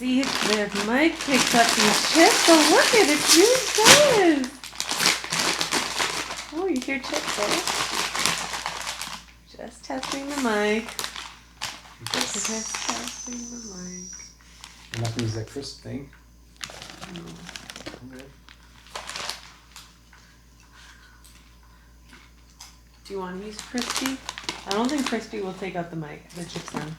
see if Mike picks up these chips. Oh, look at it. It really does. Oh, you hear chips, eh? Just testing the mic. Just testing the mic. You're not going to use that crisp thing? No. Okay. Do you want to use crispy? I don't think crispy will take out the chips then.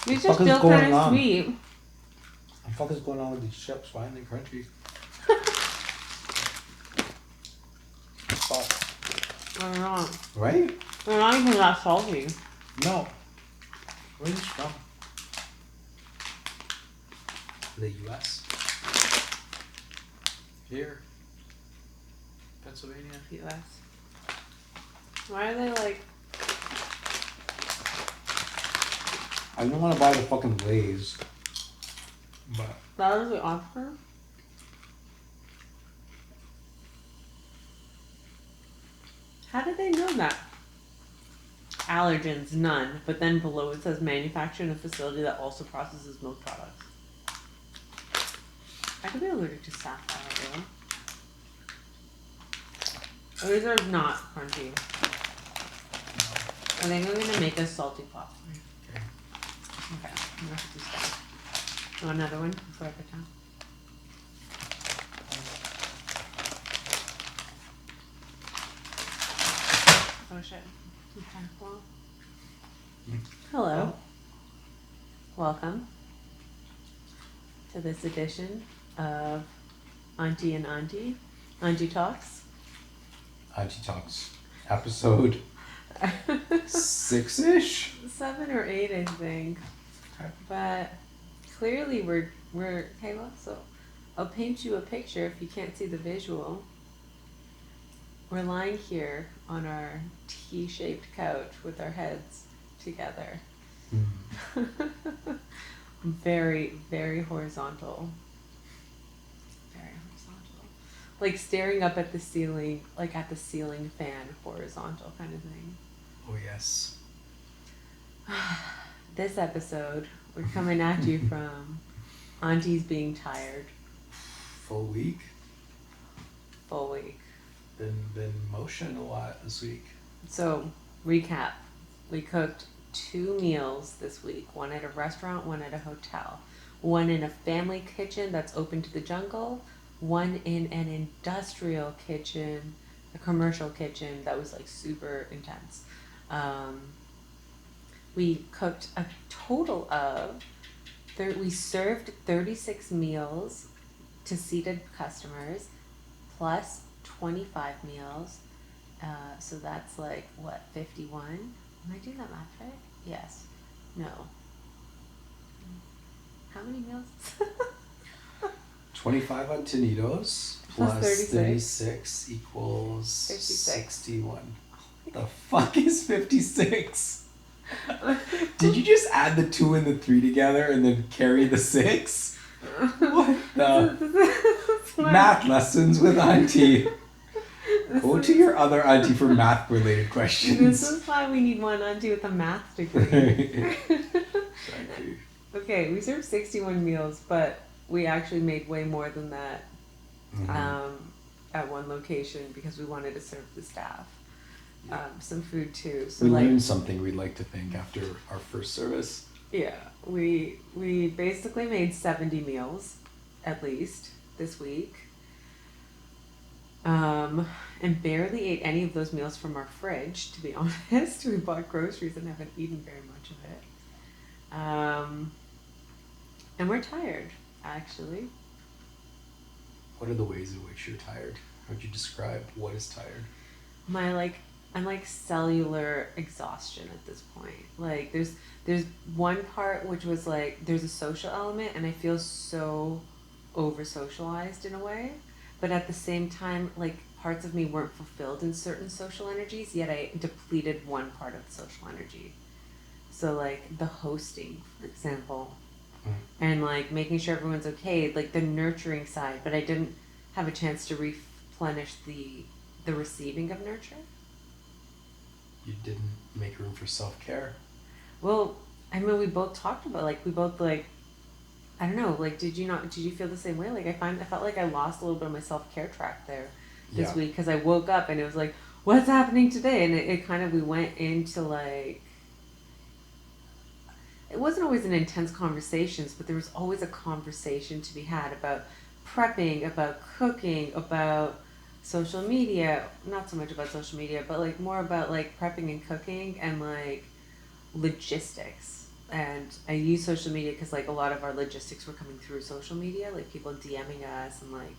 These are still kind of sweet. What the fuck is going on with these chips? Why aren't they crunchy? Fuck. I don't know. Right? They're not even that salty. No. Where are these from? The US? Here? Pennsylvania? US. Why are they like... I don't want to buy the fucking Lay's. But... That was the offer? How did they know that? Allergens, none. But then below it says manufactured in a facility that also processes milk products. I could be allergic to sapphire, though. These are not crunchy. I think I'm gonna make a salty popcorn. Okay. Okay, I'm gonna have to do that. Want another one before I put down? Oh shit. Okay, well. Hello. Welcome to this edition of Auntie and Auntie. Auntie Talks. Auntie Talks. Episode 6-ish? 7 or 8, I think. Okay. But clearly we're hey, well, so I'll paint you a picture if you can't see the visual. We're lying here on our T-shaped couch with our heads together. Very, very horizontal. Very horizontal. Like staring up at the ceiling, like at the ceiling fan, horizontal kind of thing. Oh, yes. This episode, we're coming at you from Auntie's being tired. Full week. Full week. Been motion a lot this week. So, recap. We cooked 2 meals this week. One at a restaurant, one at a hotel. One in a family kitchen that's open to the jungle. One in an industrial kitchen, a commercial kitchen that was like super intense. We cooked a total of, we served 36 meals to seated customers, plus 25 meals. So that's like, what, 51? Am I doing that math right? Yes. No. How many meals? 25 on Tonitos plus 36 equals 56. 61. The fuck is 56? Did you just add the 2 and the 3 together and then carry the 6? What the? Math lessons with Auntie. Go to your other auntie for math related questions. This is why we need one auntie with a math degree. Exactly. Okay, we served 61 meals, but we actually made way more than that at one location because we wanted to serve the staff some food too. So we learned something, we'd like to think, after our first service. Yeah, we basically made 70 meals at least this week. And barely ate any of those meals from our fridge, to be honest. We bought groceries and haven't eaten very much of it. And we're tired, actually. What are the ways in which you're tired? How would you describe what is tired? I'm like cellular exhaustion at this point. Like there's one part which was like there's a social element and I feel so over socialized in a way. But at the same time, like parts of me weren't fulfilled in certain social energies, yet I depleted one part of the social energy. So like the hosting, for example, and like making sure everyone's okay, like the nurturing side, but I didn't have a chance to replenish the receiving of nurture. You didn't make room for self-care. Well, I mean, we both talked about like we both like I don't know, like did you not did you feel the same way? Like I felt like I lost a little bit of my self-care track there this Yeah. week because I woke up and it was like what's happening today, and it kind of we went into like it wasn't always an intense conversations, but there was always a conversation to be had about prepping, about cooking, about social media. Not so much about social media, but like more about like prepping and cooking and like logistics. And I use social media because like a lot of our logistics were coming through social media, like people DMing us and like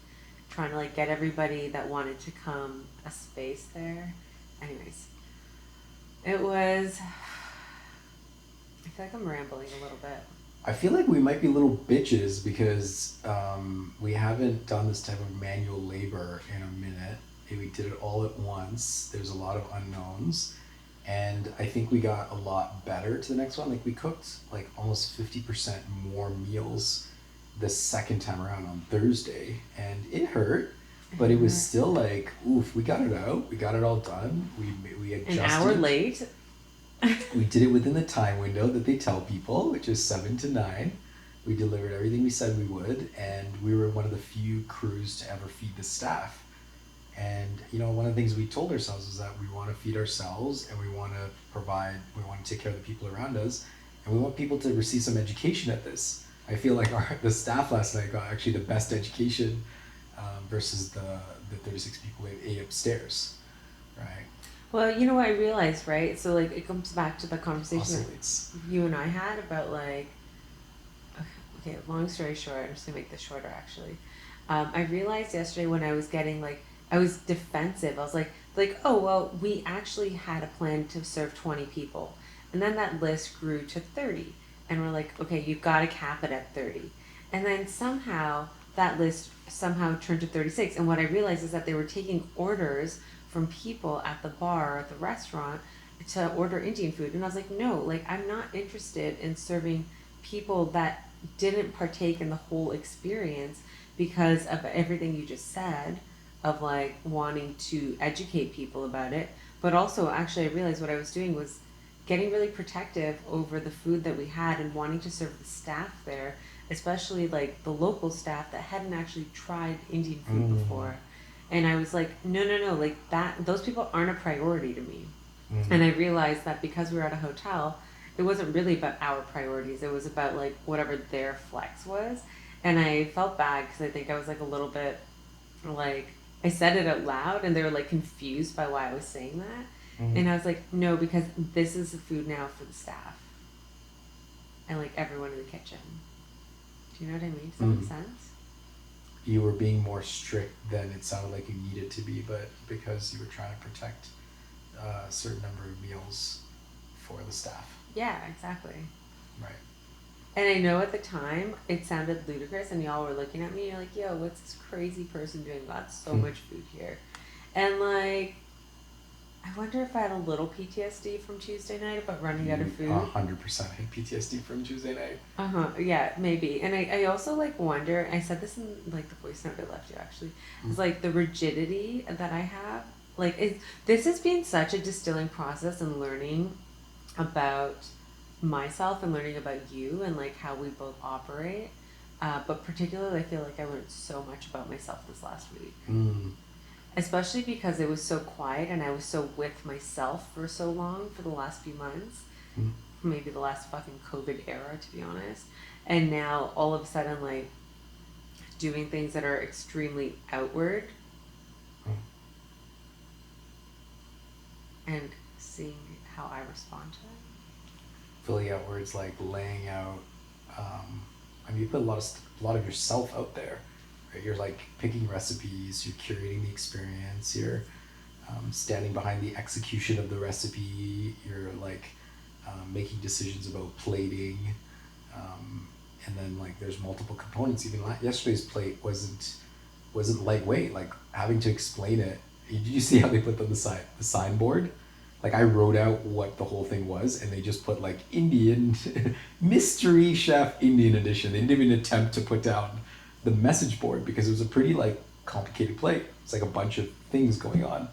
trying to like get everybody that wanted to come a space there. Anyways, it was. I feel like I'm rambling a little bit. I feel like we might be little bitches because we haven't done this type of manual labor in a minute. We did it all at once. There's a lot of unknowns. And I think we got a lot better to the next one. Like we cooked like almost 50% more meals the second time around on Thursday. And it hurt, but it was still like, oof, we got it out. We got it all done. We adjusted. An hour late. We did it within the time window that they tell people, which is 7 to 9. We delivered everything we said we would, and we were one of the few crews to ever feed the staff. And one of the things we told ourselves is that we want to feed ourselves, and we want to take care of the people around us, and we want people to receive some education at this. I feel like the staff last night got actually the best education versus the 36 people we ate upstairs, right? Well, you know what I realized, right? So like it comes back to the conversation Oscillates. that you and I had about like okay, long story short, I'm just gonna make this shorter actually. I realized yesterday when I was getting like I was defensive. I was like oh well, we actually had a plan to serve 20 people, and then that list grew to 30, and we're like okay, you've got to cap it at 30, and then somehow that list somehow turned to 36, and what I realized is that they were taking orders from people at the bar or at the restaurant to order Indian food, and I was like no, like I'm not interested in serving people that didn't partake in the whole experience because of everything you just said of like wanting to educate people about it, but also actually I realized what I was doing was getting really protective over the food that we had and wanting to serve the staff there, especially like the local staff that hadn't actually tried Indian food before. And I was like no no no, like that those people aren't a priority to me. And I realized that because we were at a hotel, it wasn't really about our priorities. It was about like whatever their flex was. And I felt bad because I think I was like a little bit like I said it out loud and they were like confused by why I was saying that. And I was like, no, because this is the food now for the staff and like everyone in the kitchen. Do you know what I mean? Does that make sense? You were being more strict than it sounded like you needed to be, but because you were trying to protect a certain number of meals for the staff. Yeah, exactly. Right. And I know at the time it sounded ludicrous, and y'all were looking at me. You're like, "Yo, what's this crazy person doing? Got so much food here," and like, I wonder if I had a little PTSD from Tuesday night about running out of food. 100% had PTSD from Tuesday night. Yeah, maybe. And I also like wonder. I said this in like the voice note I left you actually. It's like the rigidity that I have. Like this has been such a distilling process and learning about myself and learning about you and like how we both operate, but particularly I feel like I learned so much about myself this last week, especially because it was so quiet and I was so with myself for so long for the last few months, maybe the last fucking COVID era to be honest, and now all of a sudden like doing things that are extremely outward and seeing how I respond to it. Filling out words like laying out. You put a lot of yourself out there. Right? You're like picking recipes. You're curating the experience. You're standing behind the execution of the recipe. You're like making decisions about plating, and then like there's multiple components. Even yesterday's plate wasn't lightweight. Like having to explain it. Did you see how they put on the signboard? Like I wrote out what the whole thing was, and they just put like Indian mystery chef Indian edition. They didn't even attempt to put down the message board because it was a pretty like complicated plate. It's like a bunch of things going on,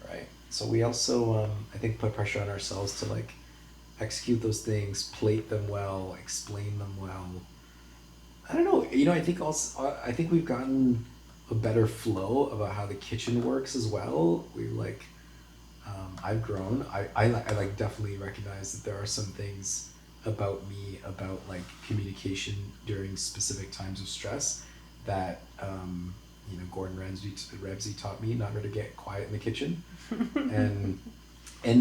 right? So we also I think put pressure on ourselves to like execute those things, plate them well, explain them well. I don't know. I think also I think we've gotten a better flow about how the kitchen works as well. We like I've grown. I like definitely recognize that there are some things about me about like communication during specific times of stress that Gordon Ramsay taught me not to get quiet in the kitchen, and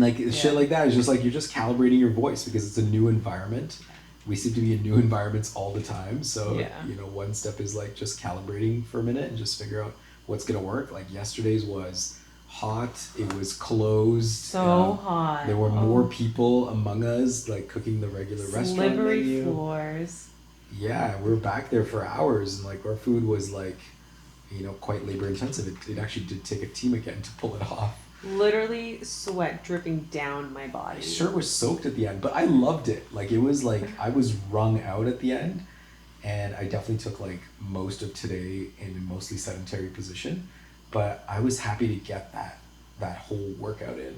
like shit like that is just like you're just calibrating your voice because it's a new environment. We seem to be in new environments all the time, so one step is like just calibrating for a minute and just figure out what's gonna work. Like yesterday's was hot, it was closed, so hot, there were more people among us like cooking the regular restaurant menu. Floors. Yeah, we were back there for hours, and like our food was like quite labor intensive. It actually did take a team again to pull it off. Literally sweat dripping down my body. My shirt was soaked at the end, but I loved it. Like it was like I was wrung out at the end, and I definitely took like most of today in a mostly sedentary position, but I was happy to get that whole workout in.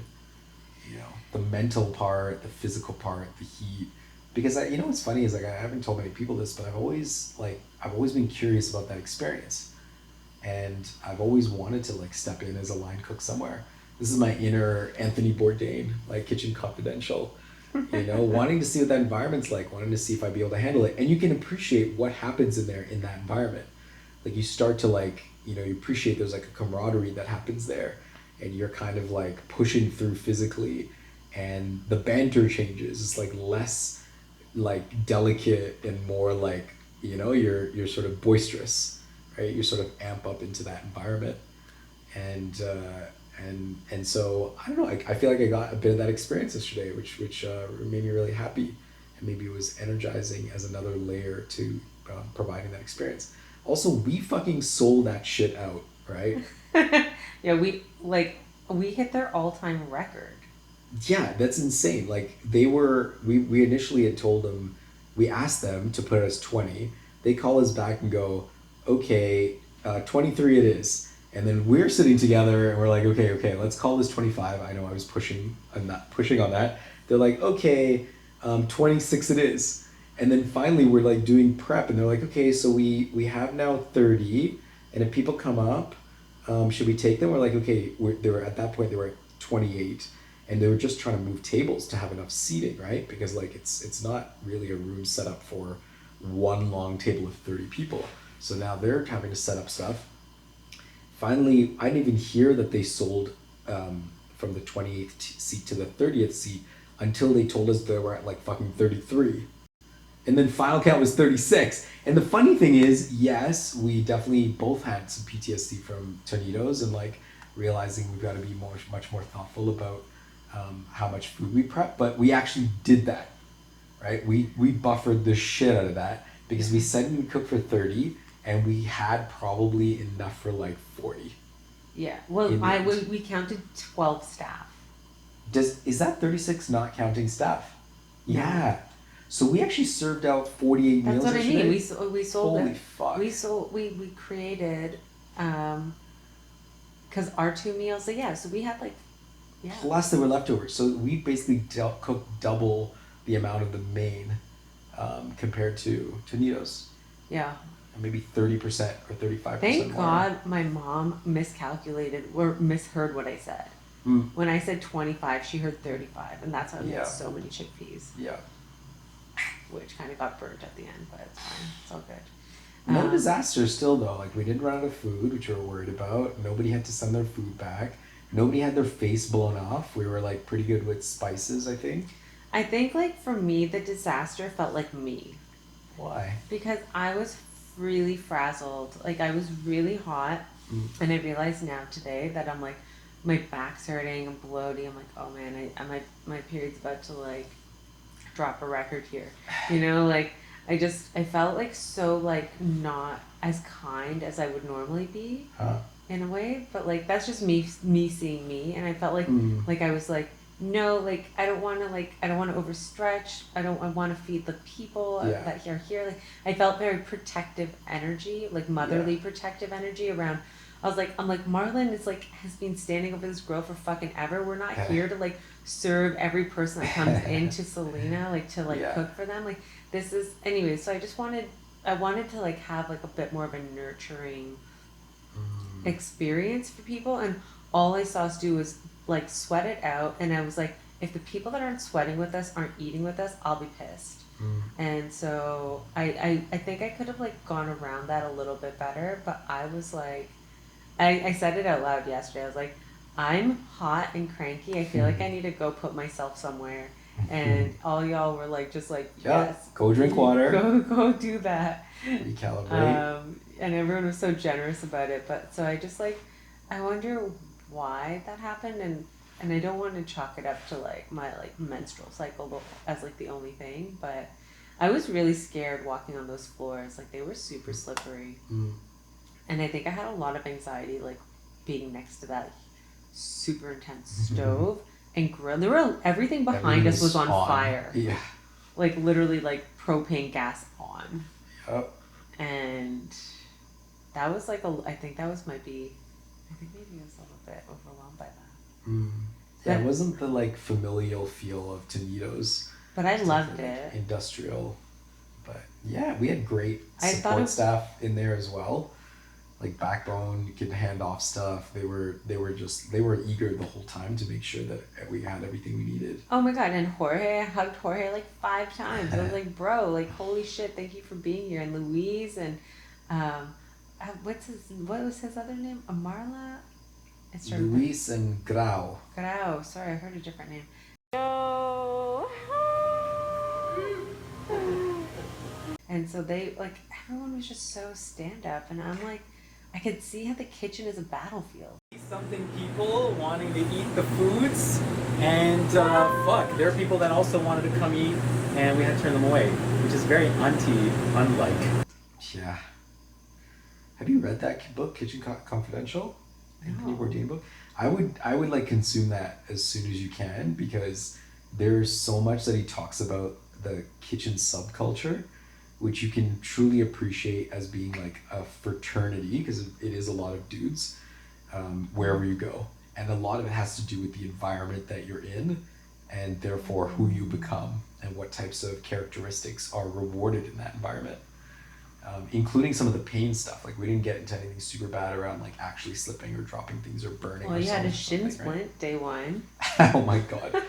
The mental part, the physical part, the heat. Because what's funny is like I haven't told many people this, but I've always been curious about that experience, and I've always wanted to like step in as a line cook somewhere. This is my inner Anthony Bourdain, like Kitchen Confidential, wanting to see what that environment's like, wanting to see if I'd be able to handle it. And you can appreciate what happens in there in that environment. Like you start to like, you appreciate there's like a camaraderie that happens there, and you're kind of like pushing through physically, and the banter changes. It's like less like delicate and more like, you're sort of boisterous, right? You sort of amp up into that environment. And so I don't know. I feel like I got a bit of that experience yesterday, which made me really happy, and maybe it was energizing as another layer to providing that experience. Also, we fucking sold that shit out, right? Yeah, we hit their all-time record. Yeah, that's insane. Like we initially had told them, we asked them to put us 20. They call us back and go, okay, 23 it is. And then we're sitting together and we're like, okay, let's call this 25. I know I was pushing on that. They're like, okay, 26 it is. And then finally we're like doing prep, and they're like, okay, so we have now 30, and if people come up, should we take them? We're like, okay, they were at 28, and they were just trying to move tables to have enough seating, right? Because like it's not really a room set up for one long table of 30 people. So now they're having to set up stuff. Finally, I didn't even hear that they sold from the 28th seat to the 30th seat until they told us they were at like fucking 33. And then final count was 36. And the funny thing is, yes, we definitely both had some PTSD from tornadoes and like realizing we've got to be much more thoughtful about how much food we prep. But we actually did that, right? We buffered the shit out of that because we said we would cook for 30, and we had probably enough for like 40. Yeah. Well, we counted 12 staff. Is that 36 not counting staff? Yeah. So we actually served out 48 meals. That's what I mean. We sold Holy it. Fuck. We created because our 2 meals. So we had like plus they were leftovers. So we basically cooked double the amount of the main compared to Nito's. Yeah. Maybe 30% or 35% Thank more. God my mom miscalculated or misheard what I said. When I said 25, she heard 35, and that's how I made so many chickpeas. Yeah. Which kind of got burnt at the end, but it's fine. It's all good. No disaster still, though. Like, we didn't run out of food, which we were worried about. Nobody had to send their food back. Nobody had their face blown off. We were, like, pretty good with spices, I think. I think, like, for me, the disaster felt like me. Why? Because I was really frazzled. Like, I was really hot, and I realized now today that I'm, like, my back's hurting, I'm bloating. I'm like, oh, man, my period's about to, like, drop a record here. Like, I felt, like, so, like, not as kind as I would normally be in a way. But, like, that's just me seeing me. And I felt like, like, I was, like, no, like, I don't want to overstretch. I want to feed the people that are here. Like, I felt very protective energy, like motherly protective energy around I'm like, Marlon is like, has been standing over this grill for fucking ever. We're not here to like serve every person that comes into Selena, like to like Yeah. cook for them. Like this is, anyway, so I wanted to like have like a bit more of a nurturing experience for people. And all I saw us do was like sweat it out. And I was like, if the people that aren't sweating with us aren't eating with us, I'll be pissed. And so I think I could have like gone around that a little bit better, but I was like, I said it out loud yesterday. I was like, I'm hot and cranky. I feel like I need to go put myself somewhere. And all y'all were like, just like, yes, go drink water, go do that. recalibrate. And everyone was so generous about it. But so I just like, I wonder why that happened, and I don't want to chalk it up to like my like menstrual cycle as like the only thing, but I was really scared walking on those floors. Like they were super slippery. And I think I had a lot of anxiety, like being next to that super intense stove and grill. There were everything behind us was on fire. Yeah. Like literally, like propane gas on. Yep. And that was like I think that was maybe I was a little bit overwhelmed by that. Yeah, it wasn't the like familial feel of Tonitos. But I loved it. Industrial. But yeah, we had great support staff in there as well. Like Backbone could hand off stuff. They were eager the whole time to make sure that we had everything we needed. Oh my god, and Jorge, I hugged Jorge like 5 times. I was like, bro, like holy shit, thank you for being here. And Louise and what was his other name? Amarla? Luis and Grau. Grau, sorry, I heard a different name. And so they like everyone was just so stand up, and I'm like, I could see how the kitchen is a battlefield. Something people wanting to eat the foods, and fuck, there are people that also wanted to come eat, and we had to turn them away, which is very unlike. Yeah. Have you read that book, Kitchen Confidential? Anthony Bourdain book? I would like consume that as soon as you can, because there's so much that he talks about the kitchen subculture, which you can truly appreciate as being like a fraternity, because it is a lot of dudes wherever you go, and a lot of it has to do with the environment that you're in, and therefore who you become and what types of characteristics are rewarded in that environment, including some of the pain stuff. Like we didn't get into anything super bad around like actually slipping or dropping things or burning. Well, you had a shin splint day one. Oh my god.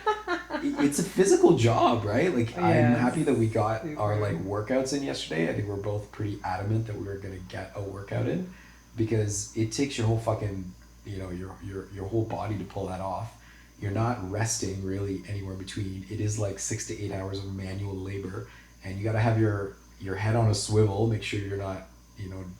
It's a physical job, right? Like I'm happy that we got our like workouts in yesterday. I think we're both pretty adamant that we were gonna get a workout in, because it takes your whole fucking, your whole body to pull that off. You're not resting really anywhere between. It is like 6 to 8 hours of manual labor, and you gotta have your head on a swivel, make sure you're not,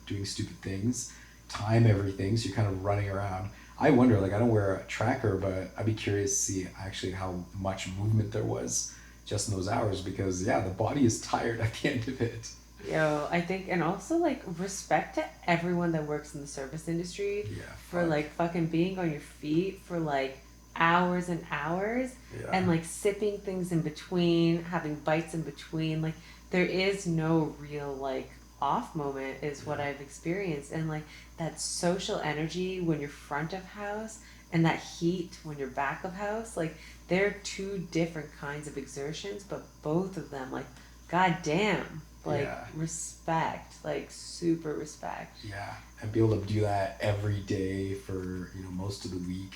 doing stupid things, time everything, so you're kind of running around. I wonder, like I don't wear a tracker, but I'd be curious to see actually how much movement there was just in those hours, because the body is tired at the end of it. Yo, I think, and also like respect to everyone that works in the service industry for like fucking being on your feet for like hours and hours, and like sipping things in between, having bites in between. Like there is no real like off moment is what I've experienced. And like that social energy when you're front of house and that heat when you're back of house, like they're 2 different kinds of exertions, but both of them, like goddamn, like respect, like super respect. Yeah, and be able to do that every day for most of the week,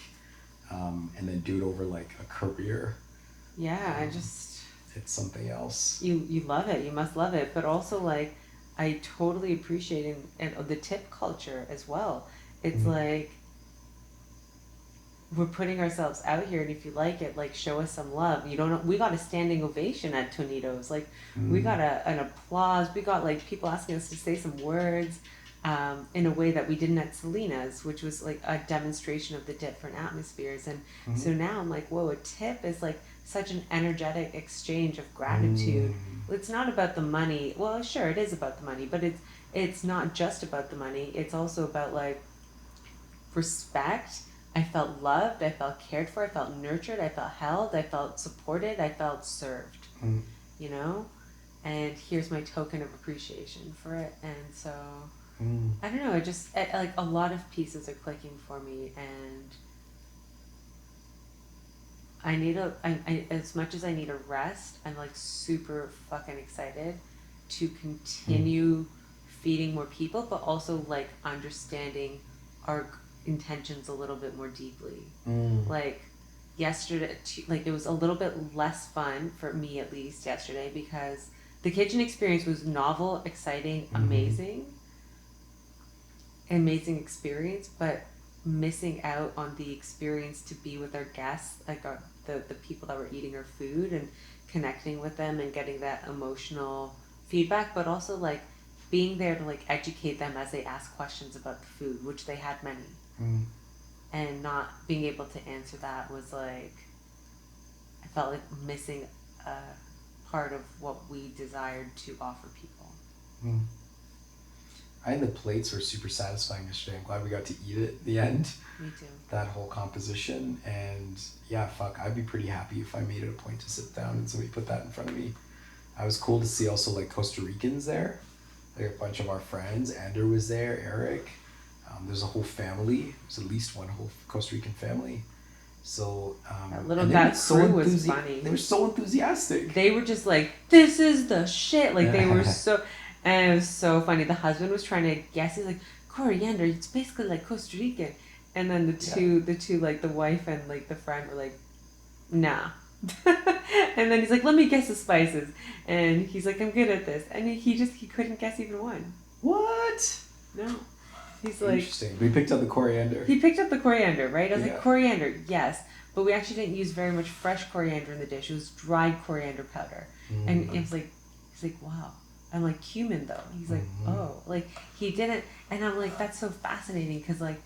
and then do it over like a career. It's something else. You love it. You must love it. But also like I totally appreciate and the tip culture as well. It's like we're putting ourselves out here, and if you like it, like show us some love. We got a standing ovation at Tonitos. Like we got an applause. We got like people asking us to say some words in a way that we didn't at Selena's, which was like a demonstration of the different atmospheres. And so now I'm like, whoa, a tip is like such an energetic exchange of gratitude. It's not about the money. Well, sure, it is about the money, but it's not just about the money. It's also about like respect. I felt loved, I felt cared for, I felt nurtured, I felt held, I felt supported, I felt served, and here's my token of appreciation for it. And so I don't know. Like a lot of pieces are clicking for me, and as much as I need a rest, I'm like super fucking excited to continue feeding more people, but also like understanding our intentions a little bit more deeply. Like yesterday, like it was a little bit less fun for me, at least yesterday, because the kitchen experience was novel, exciting, amazing experience, but missing out on the experience to be with our guests, like the people that were eating our food, and connecting with them and getting that emotional feedback, but also like being there to like educate them as they ask questions about the food, which they had many. And not being able to answer that was like, I felt like missing a part of what we desired to offer people. I think the plates were super satisfying yesterday. I'm glad we got to eat it at the end. Me too. That whole composition. And yeah, fuck, I'd be pretty happy if I made it a point to sit down and somebody put that in front of me. I was cool to see also like Costa Ricans there. Like a bunch of our friends. Ander was there, Eric. There's a whole family. There's at least one whole Costa Rican family. So that crew was funny. They were so enthusiastic. They were just like, this is the shit. Like they were so, and it was so funny. The husband was trying to guess. He's like, coriander. It's basically like Costa Rican. And then the two like the wife and like the friend were like, nah. And then he's like, let me guess the spices. And he's like, I'm good at this. And he couldn't guess even one. What? No. He's like, interesting. We picked up the coriander. He picked up the coriander, right? I was like, coriander, yes. But we actually didn't use very much fresh coriander in the dish. It was dried coriander powder. And it was like, he's like, wow. I'm like, cumin though. He's like, oh. Like, he didn't. And I'm like, that's so fascinating because like,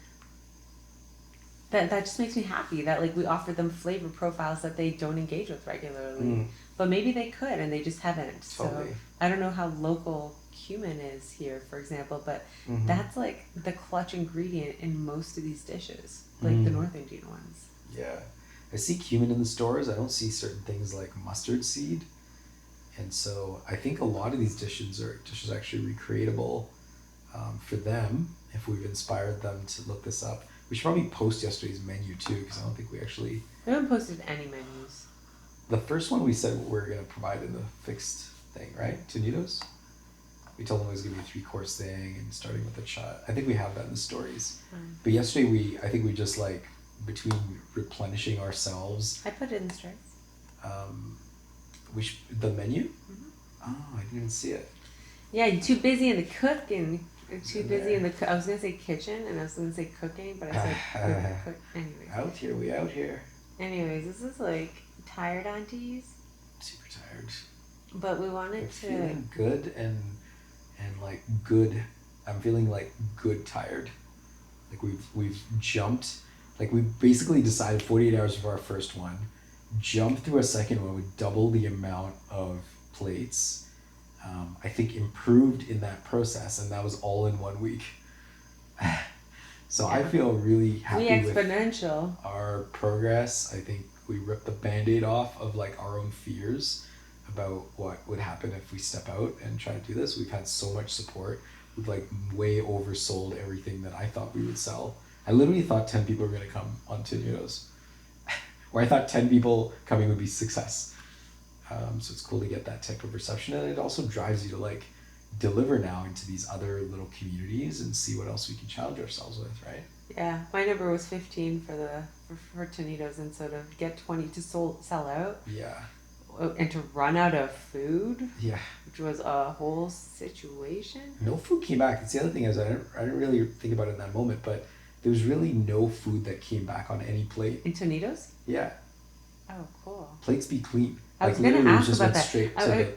that just makes me happy that like we offer them flavor profiles that they don't engage with regularly. But maybe they could and they just haven't. Totally. So I don't know how local cumin is here, for example, but that's like the clutch ingredient in most of these dishes, like the North Indian ones. Yeah. I see cumin in the stores. I don't see certain things like mustard seed. And so I think a lot of these dishes are actually recreatable for them if we've inspired them to look this up. We should probably post yesterday's menu too, because I don't think we haven't posted any menus. The first one we said we're going to provide in the fixed thing, right? Tonitos? We told them it was going to be a 3-course thing and starting with a shot. I think we have that in the stories. But yesterday I think we just like, between replenishing ourselves. I put it in the stories. The menu? Oh, I didn't even see it. Yeah, you're too busy in the cooking. Too busy in the. I was gonna say kitchen, and I was gonna say cooking, but I said cook. Anyways. We out here. Anyways, this is like tired aunties. Super tired. But we wanted to. Feeling good and like good. I'm feeling like good tired. Like we've jumped. Like we basically decided 48 hours before our first one, jumped through a second one with double the amount of plates. I think improved in that process, and that was all in 1 week. So I feel really happy with our progress. I think we ripped the Band-Aid off of like our own fears about what would happen if we step out and try to do this. We've had so much support. We've like way oversold everything that I thought we would sell. I literally thought 10 people were going to come on Tonitos. Or I thought 10 people coming would be success. So it's cool to get that type of reception, and it also drives you to like deliver now into these other little communities and see what else we can challenge ourselves with, right? Yeah, my number was 15 for Tonitos, and so to get 20 to sell out. Yeah. And to run out of food. Yeah. Which was a whole situation. No food came back. That's the other thing is I didn't really think about it in that moment, but there was really no food that came back on any plate. In Tonitos? Yeah. Oh, cool. Plates be clean. I was going to ask just about went that. Straight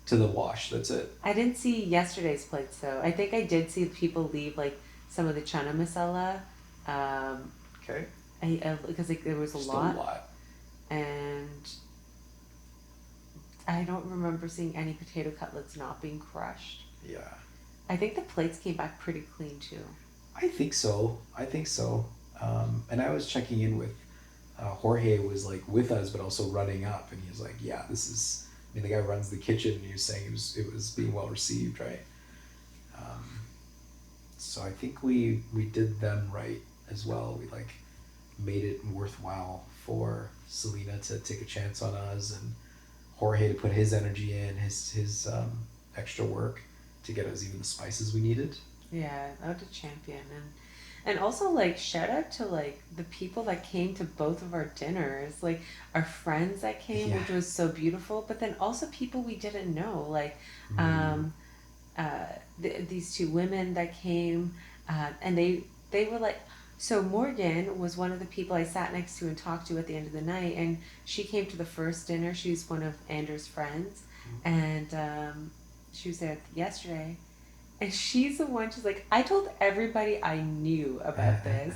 to the wash. That's it. I didn't see yesterday's plates though. I think I did see people leave like some of the chana masala. Okay. Because like, there was a lot. And I don't remember seeing any potato cutlets not being crushed. Yeah. I think the plates came back pretty clean too. I think so. And I was checking in with Jorge was like with us, but also running up, and he was like, "Yeah, this is." I mean, the guy runs the kitchen, and he was saying it was being well received, right? So I think we did them right as well. We like made it worthwhile for Selena to take a chance on us, and Jorge to put his energy in, his extra work to get us even the spices we needed. Yeah, I would champion. And also like shout out to like the people that came to both of our dinners, like our friends that came, Yeah. which was so beautiful, but then also people we didn't know, like Mm. um these two women that came, and they were like, so Morgan was one of the people I sat next to and talked to at the end of the night, and she came to the first dinner. She's one of Andrew's friends, and she was there yesterday, and she's the one. She's like, I told everybody I knew about this,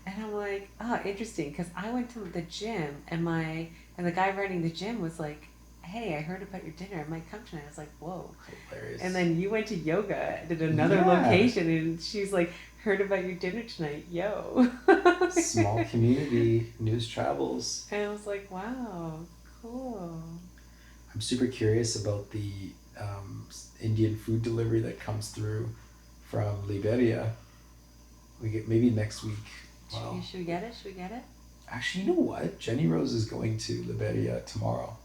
and I'm like, oh, interesting, because I went to the gym, and the guy running the gym was like, hey, I heard about your dinner. I might come tonight. I was like, whoa. Hilarious. And then you went to yoga at another Yeah. location, and she's like, heard about your dinner tonight, yo. Small community, news travels. And I was like, wow, cool. I'm super curious about the Indian food delivery that comes through from Liberia. We get maybe next week. Wow. Should we get it? Should we get it? Actually, you know what? Jenny Rose is going to Liberia tomorrow.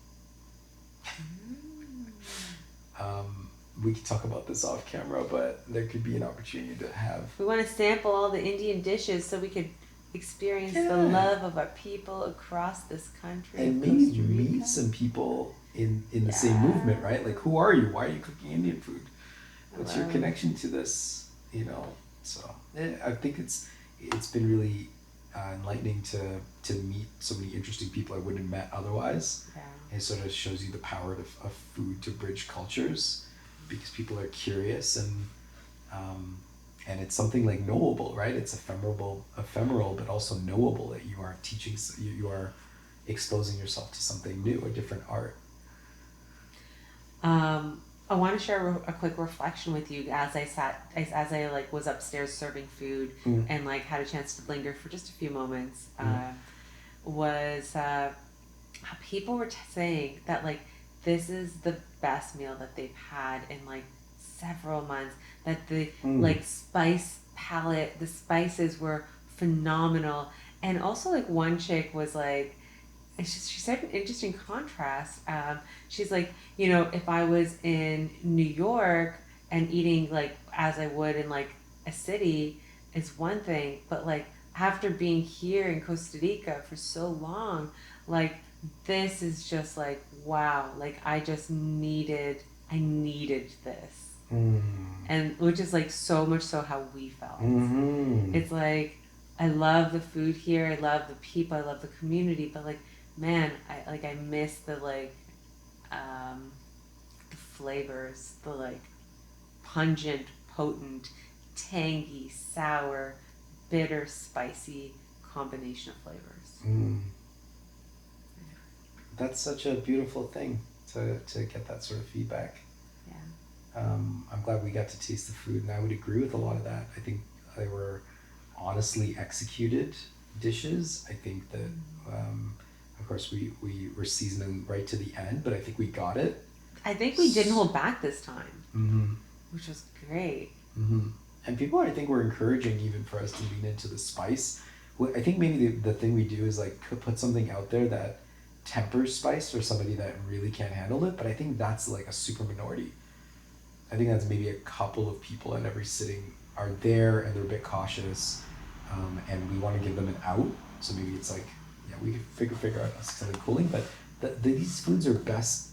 We could talk about this off camera, but there could be an opportunity to have. We want to sample all the Indian dishes so we could experience the Yeah. love of our people across this country. And maybe Costa Rica. meet some people in the same movement, right? Like, who are you? Why are you cooking Indian food? What's your connection to this? You know, so I think it's been really enlightening to meet so many interesting people I wouldn't have met otherwise. Yeah. It sort of shows you the power of food to bridge cultures, because people are curious, and it's something like knowable, right? It's ephemeral, but also knowable, that you are teaching, you are exposing yourself to something new, a different art. I want to share a quick reflection with you as I like was upstairs serving food and like had a chance to linger for just a few moments. Was people were saying that like this is the best meal that they've had in like several months. That the like spice palette, the spices were phenomenal, and also like one chick was like, she said an interesting contrast. She's like, you know, if I was in New York and eating like as I would in like a city is one thing, but like after being here in Costa Rica for so long, like this is just like wow, like I needed this. And which is like so much so how we felt. It's like I love the food here, I love the people, I love the community, but like man, I miss the like the flavors, the like pungent, potent, tangy, sour, bitter, spicy combination of flavors. That's such a beautiful thing to get that sort of feedback. I'm glad we got to taste the food, and I would agree with a lot of that. I think they were honestly executed dishes. I think that, of course, we were seasoning right to the end, but I think we got it. I think we didn't hold back this time, which was great. And people, I think, were encouraging even for us to lean into the spice. I think maybe the thing we do is like put something out there that tempers spice for somebody that really can't handle it, but I think that's like a super minority. I think that's maybe a couple of people at every sitting are there, and they're a bit cautious, and we want to give them an out. So maybe it's like, yeah, we could figure out something cooling, but these foods are best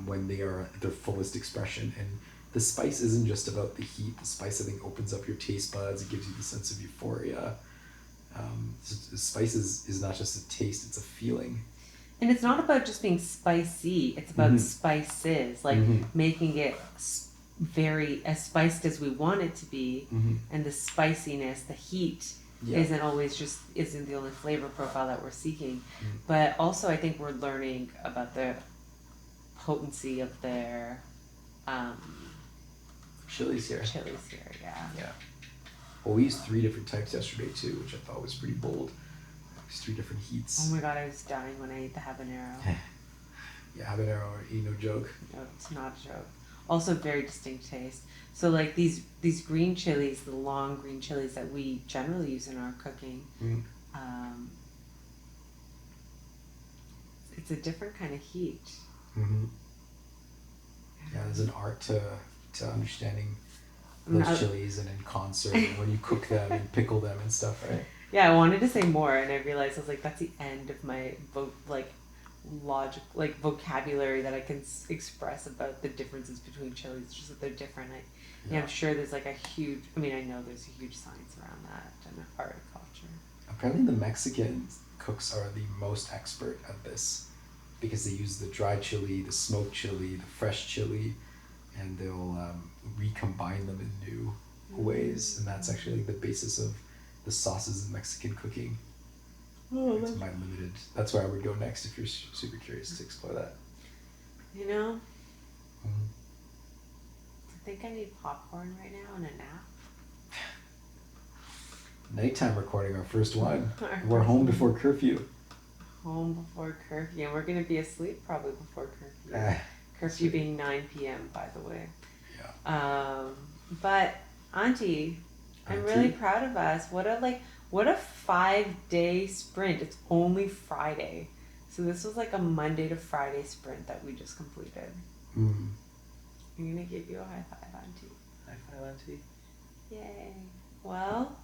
when they are at their fullest expression. And the spice isn't just about the heat. The spice, I think, opens up your taste buds. It gives you the sense of euphoria. Spice is not just a taste, it's a feeling. And it's not about just being spicy, it's about spices, like making it very as spiced as we want it to be, and the spiciness, the heat isn't the only flavor profile that we're seeking. But also I think we're learning about the potency of their chilies here. Yeah. Well, we used 3 different types yesterday too, which I thought was pretty bold. 3 different heats. Oh my god, I was dying when I ate the habanero. Yeah, habanero ain't no joke. No, it's not a joke. Also very distinct taste. So like these green chilies, the long green chilies that we generally use in our cooking, um, it's a different kind of heat. Mm-hmm. Yeah, there's an art to understanding Mm, those chilies and in concert and when you cook them and pickle them and stuff, right? Yeah, I wanted to say more, and I realized I was like, that's the end of my vocabulary that I can express about the differences between chilies. It's just that they're different. Yeah, I'm sure there's like a huge. I mean, I know there's a huge science around that and art and culture. Apparently, the Mexican cooks are the most expert at this because they use the dry chili, the smoked chili, the fresh chili, and they'll recombine them in new ways, and that's actually the basis of the sauces in Mexican cooking. Oh, It's my limited. That's where I would go next if you're super curious to explore that. you know, Mm. I think I need popcorn right now and a nap. Nighttime recording, our first one. Our We're first home one. before curfew. Home before curfew, and we're gonna be asleep probably before curfew. Curfew sweet. being 9 p.m. by the way. Yeah. But Auntie, I'm really proud of us. What a 5-day sprint. It's only Friday. So this was like a Monday to Friday sprint that we just completed. Mm. I'm gonna give you a high five, Auntie. High five, Auntie. Yay. Well,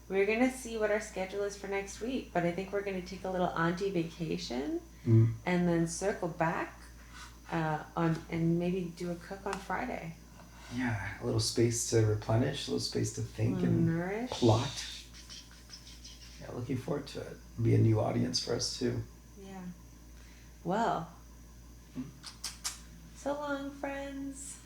we're gonna see what our schedule is for next week, but I think we're gonna take a little Auntie vacation and then circle back and maybe do a cook on Friday. Yeah, a little space to replenish, a little space to think and nourish. plot. Yeah, looking forward to it. Be a new audience for us too. Yeah. Well, so long, friends.